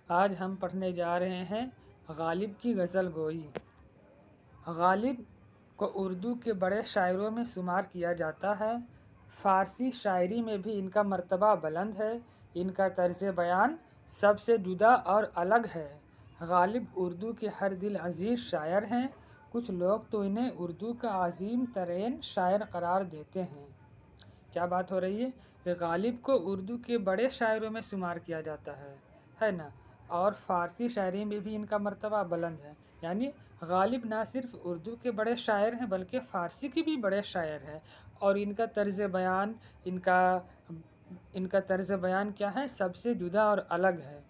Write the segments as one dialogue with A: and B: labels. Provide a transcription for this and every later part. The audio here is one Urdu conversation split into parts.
A: آج ہم پڑھنے جا رہے ہیں غالب کی غزل گوئی۔ غالب کو اردو کے بڑے شاعروں میں شمار کیا جاتا ہے۔ فارسی شاعری میں بھی ان کا مرتبہ بلند ہے۔ ان کا طرز بیان سب سے جدا اور الگ ہے۔ غالب اردو کے ہر دل عزیز شاعر ہیں۔ کچھ لوگ تو انہیں اردو کا عظیم ترین شاعر قرار دیتے ہیں۔ کیا بات ہو رہی ہے کہ غالب کو اردو کے بڑے شاعروں میں شمار کیا جاتا ہے نا، اور فارسی شاعری میں بھی ان کا مرتبہ بلند ہے۔ یعنی غالب نہ صرف اردو کے بڑے شاعر ہیں بلکہ فارسی کے بھی بڑے شاعر ہیں، اور ان کا طرز بیان کیا ہے؟ سب سے جدا اور الگ ہے۔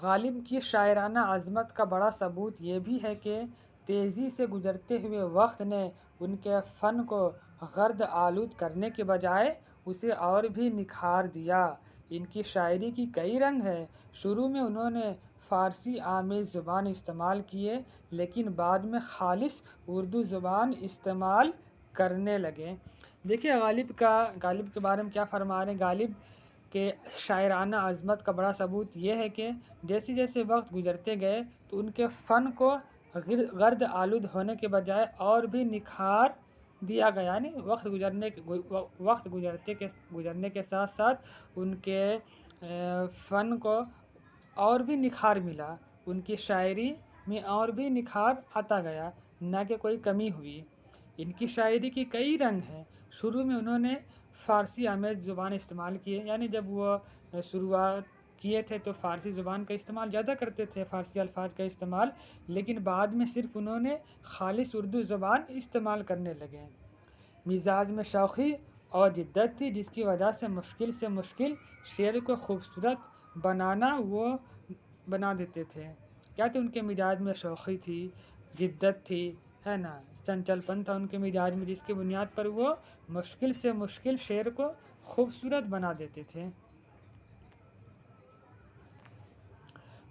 A: غالب کی شاعرانہ عظمت کا بڑا ثبوت یہ بھی ہے کہ تیزی سے گزرتے ہوئے وقت نے ان کے فن کو غرد آلود کرنے کے بجائے اسے اور بھی نکھار دیا۔ ان کی شاعری کی کئی رنگ ہیں۔ شروع میں انہوں نے فارسی آمیز زبان استعمال کیے، لیکن بعد میں خالص اردو زبان استعمال کرنے لگے۔ دیکھیے غالب کے بارے میں کیا فرما رہے ہیں۔ غالب کے شاعرانہ عظمت کا بڑا ثبوت یہ ہے کہ جیسے جیسے وقت گزرتے گئے تو ان کے فن کو غرد آلود ہونے کے بجائے اور بھی نکھار دیا گیا۔ یعنی وقت گزرنے کے ساتھ ساتھ ان کے فن کو اور بھی نکھار ملا، ان کی شاعری میں اور بھی نکھار آتا گیا، نہ کہ کوئی کمی ہوئی۔ ان کی شاعری کی کئی رنگ ہیں۔ شروع میں انہوں نے فارسی آمیز زبان استعمال کیے، یعنی جب وہ شروعات کیے تھے تو فارسی زبان کا استعمال زیادہ کرتے تھے، فارسی الفاظ کا استعمال، لیکن بعد میں صرف انہوں نے خالص اردو زبان استعمال کرنے لگے۔ مزاج میں شوخی اور جدت تھی، جس کی وجہ سے مشکل شعر کو خوبصورت بنا دیتے تھے۔ کیا تھے ان کے مزاج میں؟ شوخی تھی، جدت تھی، ہے نا، چنچل پن تھا ان کے مزاج میں، جس کی بنیاد پر وہ مشکل شعر کو خوبصورت بنا دیتے تھے۔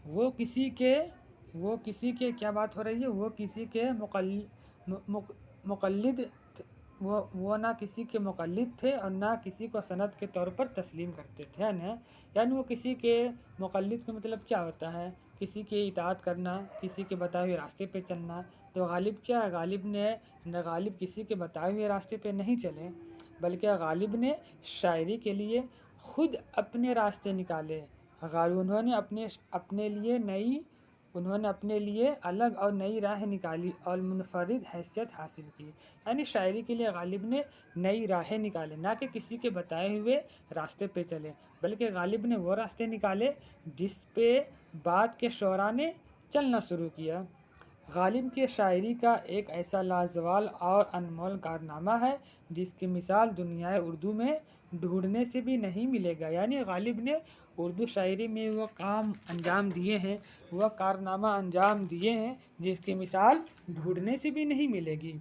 A: وہ کسی کے کیا بات ہو رہی ہے؟ وہ کسی کے مقلد وہ نہ کسی کے مقلد تھے اور نہ کسی کو سند کے طور پر تسلیم کرتے تھے، یعنی وہ کسی کے مقلد کا مطلب کیا ہوتا ہے؟ کسی کی اطاعت کرنا، کسی کے بتائے ہوئے راستے پہ چلنا۔ تو غالب کیا ہے؟ غالب کسی کے بتائے ہوئے راستے پہ نہیں چلے، بلکہ غالب نے شاعری کے لیے خود اپنے راستے نکالے۔ انہوں نے اپنے لیے الگ اور نئی راہ نکالی اور منفرد حیثیت حاصل کی۔ یعنی شاعری کے لیے غالب نے نئی راہیں نکالے، نہ کہ کسی کے بتائے ہوئے راستے پہ چلے، بلکہ غالب نے وہ راستے نکالے جس پہ بعد کے شعراء نے چلنا شروع کیا۔ غالب کی شاعری کا ایک ایسا لازوال اور انمول کارنامہ ہے جس کی مثال دنیائے اردو میں ڈھونڈنے سے بھی نہیں ملے گا۔ یعنی غالب نے اردو شاعری میں وہ کام انجام دیے ہیں، وہ کارنامہ انجام دیے ہیں جس کی مثال ڈھونڈنے سے بھی نہیں ملے گی۔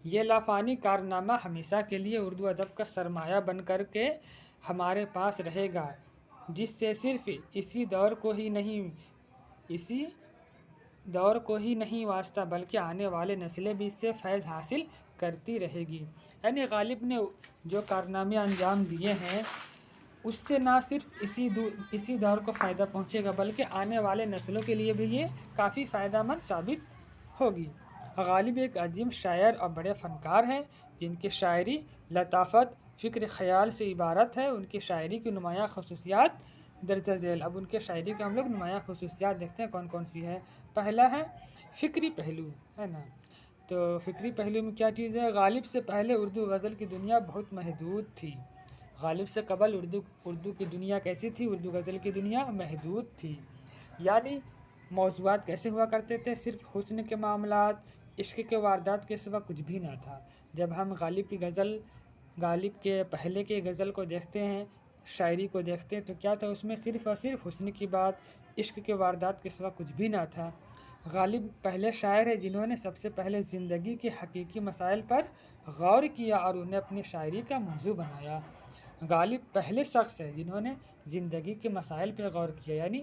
A: یہ لافانی کارنامہ ہمیشہ کے لیے اردو ادب کا سرمایہ بن کر کے ہمارے پاس رہے گا، جس سے صرف اسی دور کو ہی نہیں واسطہ بلکہ آنے والے نسلیں بھی اس سے فیض حاصل کرتی رہے گی۔ یعنی غالب نے جو کارنامے انجام دیے ہیں اس سے نہ صرف اسی دور کو فائدہ پہنچے گا بلکہ آنے والے نسلوں کے لیے بھی یہ کافی فائدہ مند ثابت ہوگی۔ غالب ایک عظیم شاعر اور بڑے فنکار ہیں جن کی شاعری لطافت، فکر، خیال سے عبارت ہے۔ ان کی شاعری کی نمایاں خصوصیات درج ذیل۔ اب ان کے شاعری کے ہم لوگ نمایاں خصوصیات دیکھتے ہیں کون کون سی ہے۔ پہلا ہے فکری پہلو، ہے نا۔ تو فکری پہلو میں کیا چیز ہے؟ غالب سے پہلے اردو غزل کی دنیا بہت محدود تھی۔ غالب سے قبل اردو کی دنیا کیسی تھی؟ اردو غزل کی دنیا محدود تھی۔ یعنی موضوعات کیسے ہوا کرتے تھے؟ صرف حسن کے معاملات، عشق کے واردات کے سوا کچھ بھی نہ تھا۔ جب ہم غالب کے پہلے کے غزل کو دیکھتے ہیں، شاعری کو دیکھتے ہیں، تو کیا تھا اس میں؟ صرف اور صرف حسن کی بات، عشق کے واردات کے سوا کچھ بھی نہ تھا۔ غالب پہلے شاعر ہیں جنہوں نے سب سے پہلے زندگی کے حقیقی مسائل پر غور کیا اور انہیں اپنی شاعری کا موضوع بنایا۔ غالب پہلے شخص ہیں جنہوں نے زندگی کے مسائل پر غور کیا، یعنی